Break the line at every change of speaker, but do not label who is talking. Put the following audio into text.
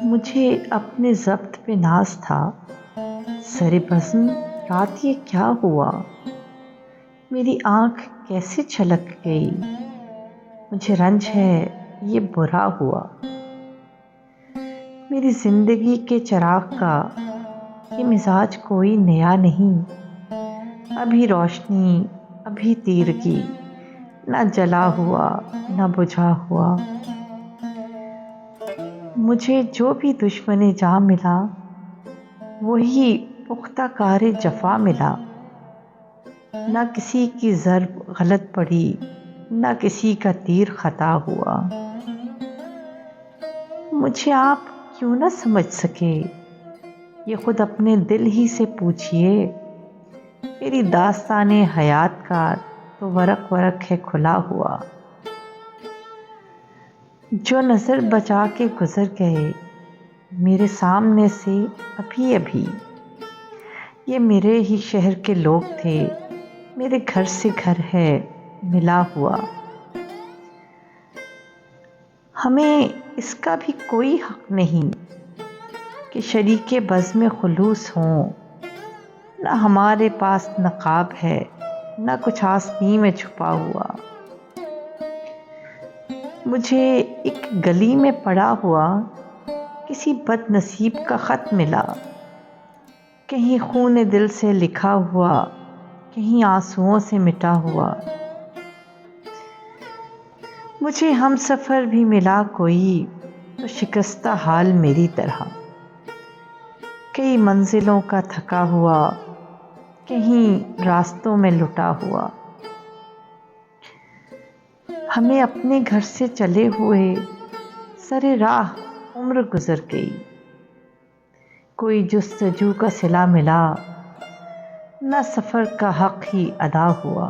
مجھے اپنے ضبط پہ ناز تھا، سر بزم رات یہ کیا ہوا؟ میری آنکھ کیسے چھلک گئی؟ مجھے رنج ہے یہ برا ہوا۔ میری زندگی کے چراغ کا یہ مزاج کوئی نیا نہیں، ابھی روشنی ابھی تیرگی، نہ جلا ہوا نہ بجھا ہوا۔ مجھے جو بھی دشمن جاں ملا وہی پختہ کار جفا ملا، نہ کسی کی ضرب غلط پڑی نہ کسی کا تیر خطا ہوا۔ مجھے آپ کیوں نہ سمجھ سکے یہ خود اپنے دل ہی سے پوچھئے، میری داستان حیات کا تو ورق ورق ہے کھلا ہوا۔ جو نظر بچا کے گزر گئے میرے سامنے سے ابھی ابھی، یہ میرے ہی شہر کے لوگ تھے، میرے گھر سے گھر ہے ملا ہوا۔ ہمیں اس کا بھی کوئی حق نہیں کہ شریک بزم خلوص ہوں، نہ ہمارے پاس نقاب ہے نہ کچھ آستین میں چھپا ہوا۔ مجھے ایک گلی میں پڑا ہوا کسی بد نصیب کا خط ملا، کہیں خون دل سے لکھا ہوا، کہیں آنسوؤں سے مٹا ہوا۔ مجھے ہم سفر بھی ملا کوئی تو شکستہ حال میری طرح، کئی منزلوں کا تھکا ہوا، کہیں راستوں میں لٹا ہوا۔ ہمیں اپنے گھر سے چلے ہوئے سرے راہ عمر گزر گئی، کوئی جستجو کا صلہ ملا، نہ سفر کا حق ہی ادا ہوا۔